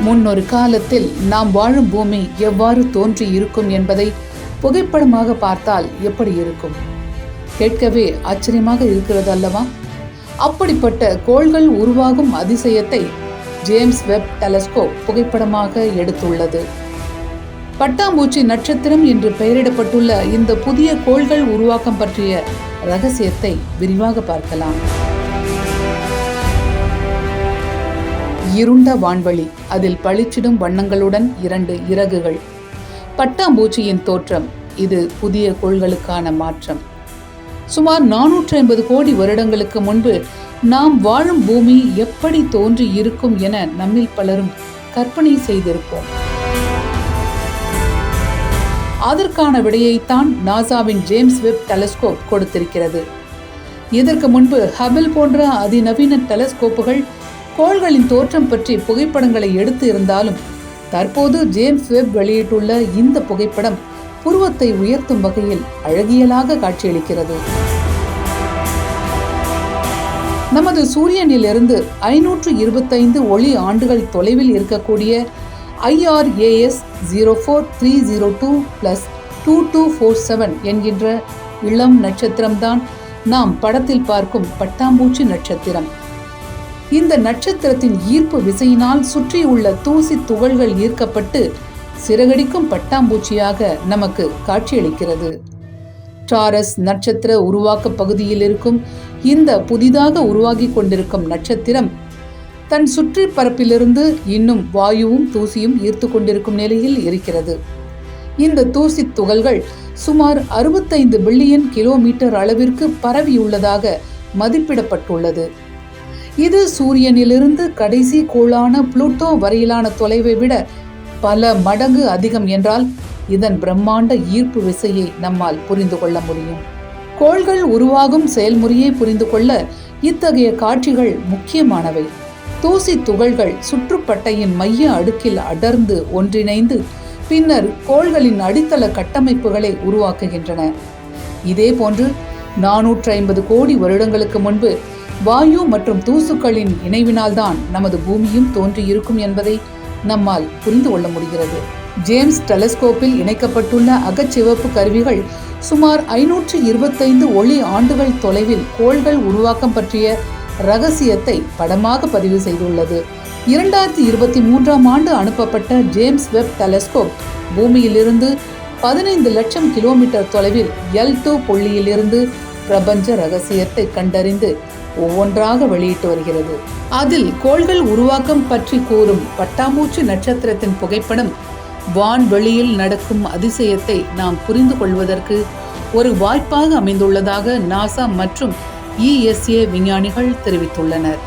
முன்னொரு காலத்தில் நாம் வாழும் பூமி எவ்வாறு தோன்றி இருக்கும் என்பதை புகைப்படமாக பார்த்தால் எப்படி இருக்கும்? கேட்கவே ஆச்சரியமாக இருக்கிறது அல்லவா? அப்படிப்பட்ட கோள்கள் உருவாகும் அதிசயத்தை ஜேம்ஸ் வெப் டெலஸ்கோப் புகைப்படமாக எடுத்துள்ளது. பட்டாம்பூச்சி நட்சத்திரம் என்று பெயரிடப்பட்டுள்ள இந்த புதிய கோள்கள் உருவாக்கம் பற்றிய ரகசியத்தை விரிவாக பார்க்கலாம். இருண்ட வான்வெளி, அதில் பளிச்சிடும் வண்ணங்களுடன் 2 இறகுகள். பட்டாம்பூச்சியின் தோற்றம். இது புதிய கோள்களுக்கான மாற்றம். சுமார் 450 கோடி வருடங்களுக்கு முன்பு நாம் வாழும் பூமி எப்படி தோன்றி இருக்கும் என நம்மில் பலரும் கற்பனை செய்திருப்போம். அதற்கான விடையைத்தான் நாசாவின் ஜேம்ஸ் வெப் டெலஸ்கோப் கொடுத்திருக்கிறது. இதற்கு முன்பு ஹபிள் போன்ற அதிநவீன டெலஸ்கோப்புகள் கோள்களின் தோற்றம் பற்றி புகைப்படங்களை எடுத்து இருந்தாலும் தற்போது ஜேம்ஸ் வெப் வெளியிட்டுள்ள இந்த புகைப்படம் புருவத்தை உயர்த்தும் வகையில் அழகியலாக காட்சியளிக்கிறது. நமது சூரியனிலிருந்து 525 ஒளி ஆண்டுகள் தொலைவில் இருக்கக்கூடிய IRAS 04302+2247 என்கின்ற இளம் நட்சத்திரம்தான் நாம் படத்தில் பார்க்கும் பட்டாம்பூச்சி நட்சத்திரம். இந்த நட்சத்திரத்தின் ஈர்ப்பு விசையினால் சுற்றியுள்ள தூசி துகள்கள் ஈர்க்கப்பட்டு சிறகடிக்கும் பட்டாம்பூச்சியாக நமக்கு காட்சியளிக்கிறது. டாரஸ் நட்சத்திர உருவாக்க பகுதியில் இருக்கும் இந்த புதிதாக உருவாகி கொண்டிருக்கும் நட்சத்திரம் தன் சுற்றி பரப்பிலிருந்து இன்னும் வாயுவும் தூசியும் ஈர்த்து கொண்டிருக்கும் நிலையில் இருக்கிறது. இந்த தூசி துகள்கள் சுமார் 65 பில்லியன் கிலோமீட்டர் அளவிற்கு பரவியுள்ளதாக மதிப்பிடப்பட்டுள்ளது. இது சூரியனிலிருந்து கடைசி கோளான புளூட்டோ வரையிலான தொலைவை விட பல மடங்கு அதிகம் என்றால் இதன் பிரம்மாண்ட ஈர்ப்பு விசையை நம்மால் புரிந்து கொள்ள முடியும். கோள்கள் உருவாகும் செயல்முறையை புரிந்து கொள்ள இத்தகைய காட்சிகள் முக்கியமானவை. தூசி துகள்கள் சுற்றுப்பட்டையின் மைய அடுக்கில் அடர்ந்து ஒன்றிணைந்து பின்னர் கோள்களின் அடித்தள கட்டமைப்புகளை உருவாக்குகின்றன. இதேபோன்று 450 கோடி வருடங்களுக்கு முன்பு வாயு மற்றும் தூசுக்களின் இணைவினால்தான் நமது பூமியும் தோன்றியிருக்கும் என்பதை நம்மால் புரிந்து கொள்ள முடிகிறது. ஜேம்ஸ் டெலஸ்கோப்பில் இணைக்கப்பட்டுள்ள அகச்சிவப்பு கருவிகள் சுமார் 525 ஒளி ஆண்டுகள் தொலைவில் கோள்கள் உருவாக்கம் பற்றிய ரகசியத்தை படமாக பதிவு செய்துள்ளது. 2023ஆம் ஆண்டு அனுப்பப்பட்ட ஜேம்ஸ் வெப் டெலஸ்கோப் பூமியிலிருந்து 15 லட்சம் கிலோமீட்டர் தொலைவில் L2 புள்ளியிலிருந்து பிரபஞ்ச ரகசியத்தை கண்டறிந்து ஒவ்வொன்றாக வெளியிட்டு வருகிறது. அதில் கோள்கள் உருவாக்கம் பற்றி கூறும் பட்டாம்பூச்சி நட்சத்திரத்தின் புகைப்படம் வான்வெளியில் நடக்கும் அதிசயத்தை நாம் புரிந்து கொள்வதற்கு ஒரு வாய்ப்பாக அமைந்துள்ளதாக நாசா மற்றும் ESA விஞ்ஞானிகள் தெரிவித்துள்ளனர்.